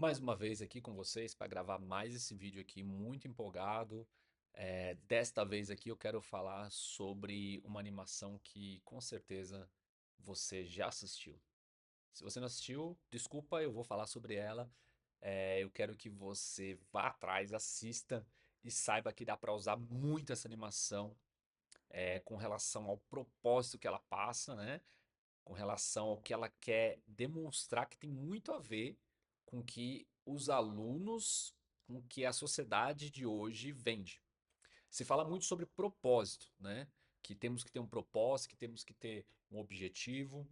Mais uma vez aqui com vocês para gravar mais esse vídeo aqui, muito empolgado. Desta vez aqui eu quero falar sobre uma animação que com certeza você já assistiu. Se você não assistiu, desculpa, eu vou falar sobre ela. Eu quero que você vá atrás, assista e saiba que dá para usar muito essa animação com relação ao propósito que ela passa, né? Com relação ao que ela quer demonstrar, que tem muito a ver com o que os alunos, com o que a sociedade de hoje vende. Se fala muito sobre propósito, né? Que temos que ter um propósito, que temos que ter um objetivo.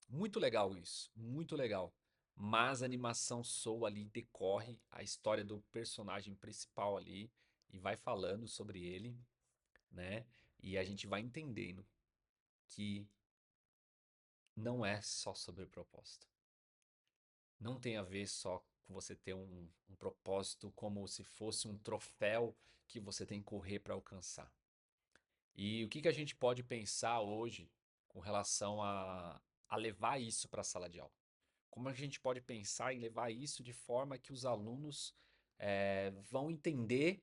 Muito legal isso, muito legal. Mas a animação Soul ali decorre a história do personagem principal ali e vai falando sobre ele, né? E a gente vai entendendo que não é só sobre propósito. Não tem a ver só com você ter um propósito como se fosse um troféu que você tem que correr para alcançar. E o que que a gente pode pensar hoje com relação a levar isso para a sala de aula? Como a gente pode pensar em levar isso de forma que os alunos vão entender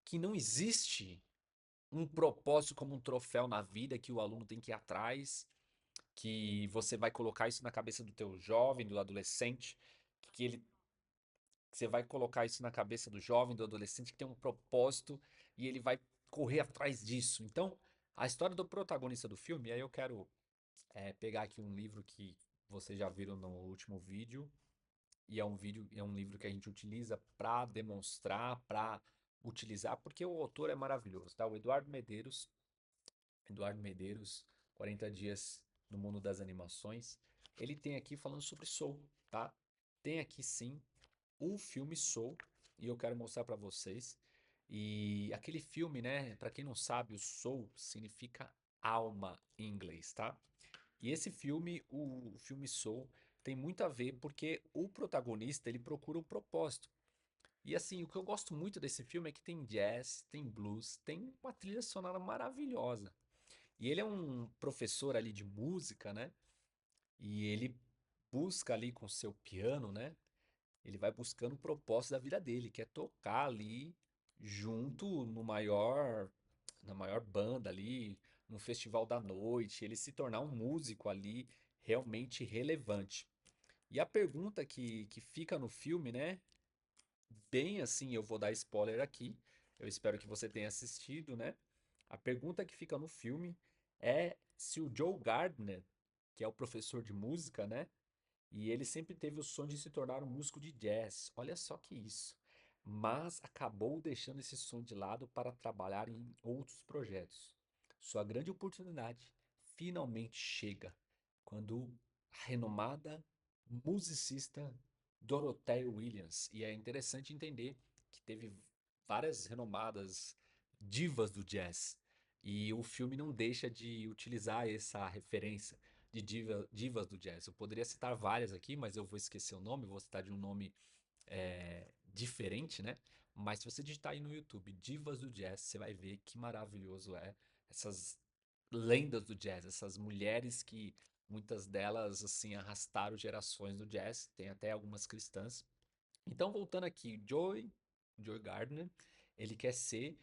que não existe um propósito como um troféu na vida que o aluno tem que ir atrás, que você vai colocar isso na cabeça do teu jovem, do adolescente, que ele você vai colocar isso na cabeça do jovem, do adolescente que tem um propósito e ele vai correr atrás disso. Então, a história do protagonista do filme, aí eu quero pegar aqui um livro que vocês já viram no último vídeo, e é um livro que a gente utiliza para demonstrar, para utilizar, porque o autor é maravilhoso, tá? O Eduardo Medeiros, 40 dias no mundo das animações. Ele tem aqui falando sobre Soul, tá? Tem aqui sim o filme Soul e eu quero mostrar para vocês. E aquele filme, né? Para quem não sabe, o Soul significa alma em inglês, tá? E esse filme, o filme Soul, tem muito a ver porque o protagonista ele procura um propósito. E assim, o que eu gosto muito desse filme é que tem jazz, tem blues, tem uma trilha sonora maravilhosa. E ele é um professor ali de música, né? E ele busca ali com seu piano, né? Ele vai buscando o propósito da vida dele, que é tocar ali junto no na maior banda ali, no festival da noite, ele se tornar um músico ali realmente relevante. E a pergunta que fica no filme, né? Bem assim, eu vou dar spoiler aqui. Eu espero que você tenha assistido, né? A pergunta que fica no filme é se o Joe Gardner, que é o professor de música, né? E ele sempre teve o sonho de se tornar um músico de jazz. Olha só que isso. Mas acabou deixando esse sonho de lado para trabalhar em outros projetos. Sua grande oportunidade finalmente chega quando a renomada musicista Dorothea Williams. E é interessante entender que teve várias renomadas divas do jazz. E o filme não deixa de utilizar essa referência de divas do jazz. Eu poderia citar várias aqui, mas eu vou esquecer o nome, vou citar de um nome diferente, né? Mas se você digitar aí no YouTube Divas do Jazz, você vai ver que maravilhoso é essas lendas do jazz, essas mulheres que muitas delas assim arrastaram gerações do jazz, tem até algumas cristãs. Então, voltando aqui, Joy Gardner, ele quer ser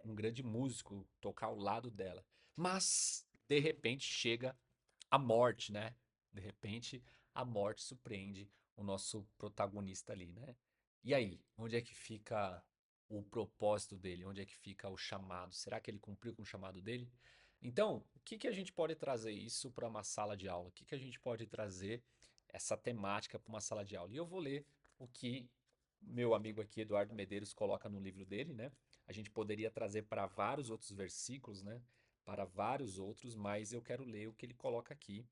um grande músico, tocar ao lado dela. Mas, de repente, chega a morte, né? De repente, a morte surpreende o nosso protagonista ali, né? E aí, onde é que fica o propósito dele? Onde é que fica o chamado? Será que ele cumpriu com o chamado dele? Então, o que que a gente pode trazer isso para uma sala de aula? O que que a gente pode trazer essa temática para uma sala de aula? E eu vou ler o que meu amigo aqui, Eduardo Medeiros, coloca no livro dele, né? A gente poderia trazer para vários outros versículos, né? Para vários outros, mas eu quero ler o que ele coloca aqui,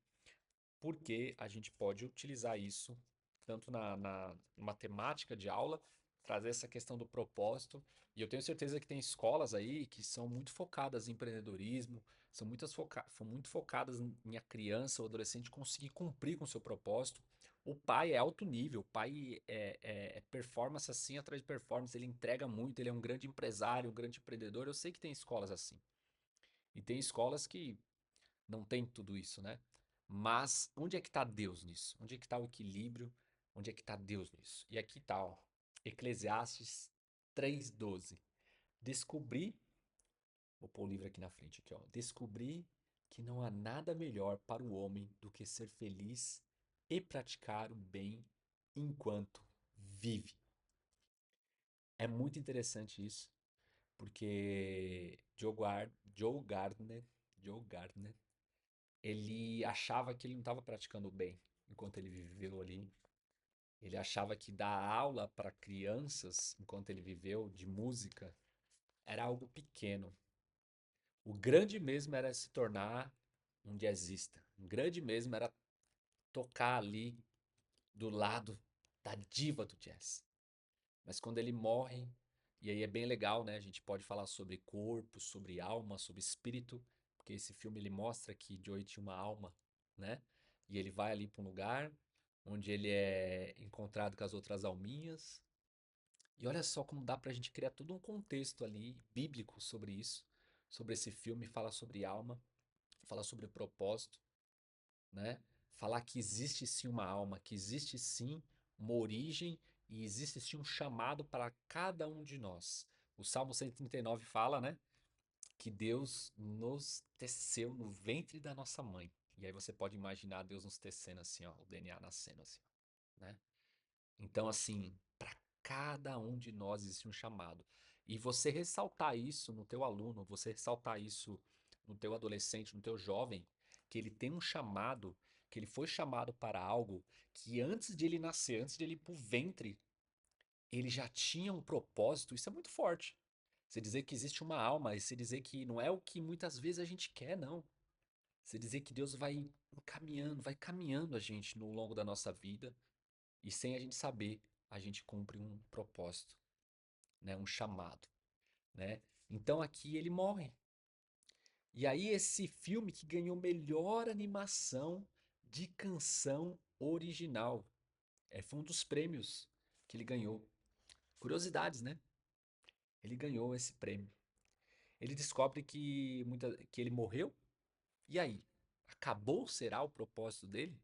porque a gente pode utilizar isso tanto na matemática de aula, trazer essa questão do propósito. E eu tenho certeza que tem escolas aí que são muito focadas em empreendedorismo, são muito focadas em a criança ou adolescente conseguir cumprir com o seu propósito. O pai é alto nível, o pai é performance assim atrás de performance, ele entrega muito, ele é um grande empresário, um grande empreendedor. Eu sei que tem escolas assim. E tem escolas que não tem tudo isso, né? Mas onde é que está Deus nisso? Onde é que está o equilíbrio? Onde é que está Deus nisso? E aqui está, ó, Eclesiastes 3:12. Descobri, vou pôr o livro aqui na frente, aqui, ó. Descobri que não há nada melhor para o homem do que ser feliz e praticar o bem enquanto vive. É muito interessante isso, porque Joe Gardner, ele achava que ele não estava praticando o bem enquanto ele viveu ali. Ele achava que dar aula para crianças, enquanto ele viveu, de música, era algo pequeno. O grande mesmo era se tornar um jazzista. O grande mesmo era tocar ali do lado da diva do jazz. Mas quando ele morre, e aí é bem legal, né? A gente pode falar sobre corpo, sobre alma, sobre espírito, porque esse filme ele mostra que Joey tinha uma alma, né? E ele vai ali para um lugar onde ele é encontrado com as outras alminhas. E olha só como dá pra gente criar todo um contexto ali bíblico sobre isso, sobre esse filme, fala sobre alma, fala sobre propósito, né? Falar que existe sim uma alma, que existe sim uma origem e existe sim um chamado para cada um de nós. O Salmo 139 fala, né, que Deus nos teceu no ventre da nossa mãe. E aí você pode imaginar Deus nos tecendo assim, ó, o DNA nascendo assim, né? Então, assim, para cada um de nós existe um chamado. E você ressaltar isso no teu aluno, você ressaltar isso no teu adolescente, no teu jovem, que ele tem um chamado, que ele foi chamado para algo que antes de ele nascer, antes de ele ir pro ventre, ele já tinha um propósito, isso é muito forte. Você dizer que existe uma alma, e você dizer que não é o que muitas vezes a gente quer, não. Você dizer que Deus vai caminhando a gente no longo da nossa vida, e sem a gente saber, a gente cumpre um propósito, né? Um chamado, né? Então aqui ele morre. E aí esse filme que ganhou melhor animação de canção original. Foi um dos prêmios que ele ganhou. Curiosidades, né? Ele ganhou esse prêmio. Ele descobre que ele morreu. E aí? Acabou será o propósito dele?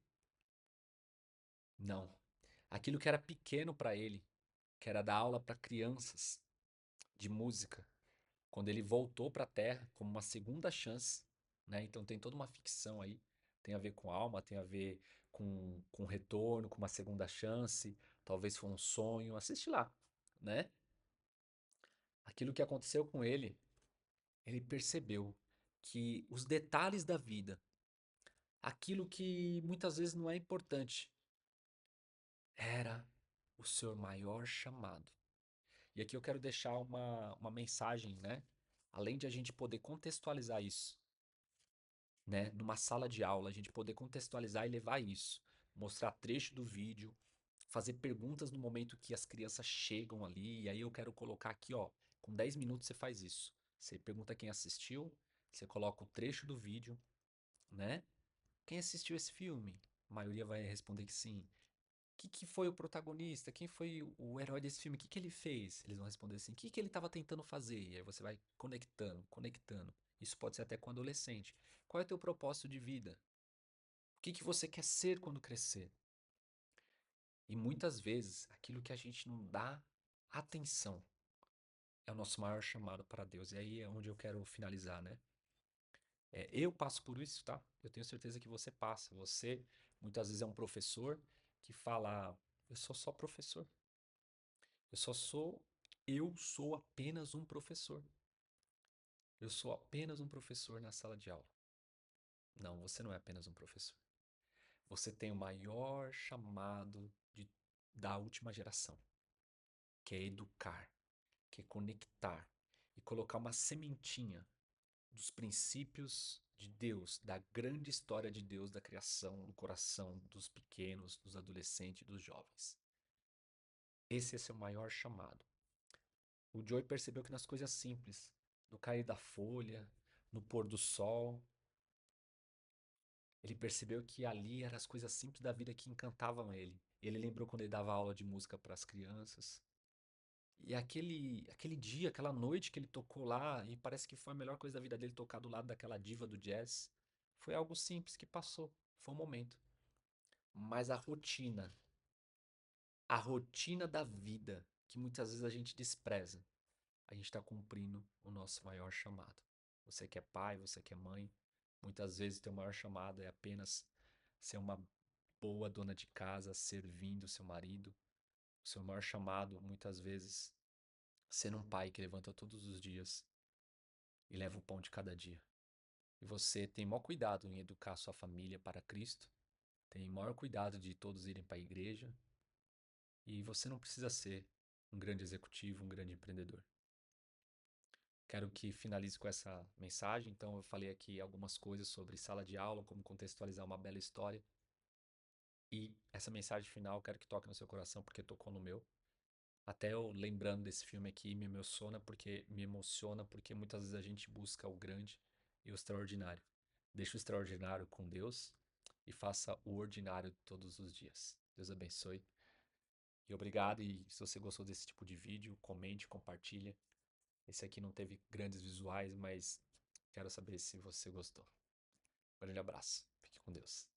Não. Aquilo que era pequeno para ele, que era dar aula para crianças de música, quando ele voltou para a Terra como uma segunda chance, né? Então tem toda uma ficção aí, tem a ver com alma, tem a ver com retorno, com uma segunda chance, talvez foi um sonho, assiste lá, né? Aquilo que aconteceu com ele percebeu que os detalhes da vida, aquilo que muitas vezes não é importante, era o seu maior chamado. E aqui eu quero deixar uma mensagem, né? Além de a gente poder contextualizar isso, né, numa sala de aula, a gente poder contextualizar e levar isso, mostrar trecho do vídeo, fazer perguntas no momento que as crianças chegam ali, e aí eu quero colocar aqui, ó, com 10 minutos você faz isso. Você pergunta quem assistiu, você coloca o trecho do vídeo, né? Quem assistiu esse filme? A maioria vai responder que sim. Que foi o protagonista? Quem foi o herói desse filme? Que ele fez? Eles vão responder assim: que ele estava tentando fazer? E aí você vai conectando, conectando. Isso pode ser até com adolescente. Qual é o teu propósito de vida? O que você quer ser quando crescer? E muitas vezes aquilo que a gente não dá atenção é o nosso maior chamado para Deus. E aí é onde eu quero finalizar, né? Eu passo por isso, tá? Eu tenho certeza que você passa. Você muitas vezes é um professor que fala: eu sou só professor. Eu só sou. Eu sou apenas um professor. Eu sou apenas um professor na sala de aula. Não, você não é apenas um professor. Você tem o maior chamado da última geração, que é educar, que é conectar e colocar uma sementinha dos princípios de Deus, da grande história de Deus da criação no coração dos pequenos, dos adolescentes e dos jovens. Esse é seu maior chamado. O Joey percebeu que nas coisas simples, no cair da folha, no pôr do sol, ele percebeu que ali eram as coisas simples da vida que encantavam ele. Ele lembrou quando ele dava aula de música para as crianças. E aquele dia, aquela noite que ele tocou lá, e parece que foi a melhor coisa da vida dele tocar do lado daquela diva do jazz, foi algo simples que passou. Foi um momento. Mas a rotina a rotina da vida, que muitas vezes a gente despreza, a gente está cumprindo o nosso maior chamado. Você que é pai, você que é mãe, muitas vezes teu maior chamado é apenas ser uma boa dona de casa, servindo seu marido. O seu maior chamado, muitas vezes, ser um pai que levanta todos os dias e leva o pão de cada dia. E você tem maior cuidado em educar sua família para Cristo, tem maior cuidado de todos irem para a igreja, e você não precisa ser um grande executivo, um grande empreendedor. Quero que finalize com essa mensagem. Então, eu falei aqui algumas coisas sobre sala de aula, como contextualizar uma bela história. E essa mensagem final, quero que toque no seu coração, porque tocou no meu. Até eu lembrando desse filme aqui me emociona porque muitas vezes a gente busca o grande e o extraordinário. Deixa o extraordinário com Deus e faça o ordinário todos os dias. Deus abençoe e obrigado. E se você gostou desse tipo de vídeo, comente, compartilha. Esse aqui não teve grandes visuais, mas quero saber se você gostou. Um grande abraço. Fique com Deus.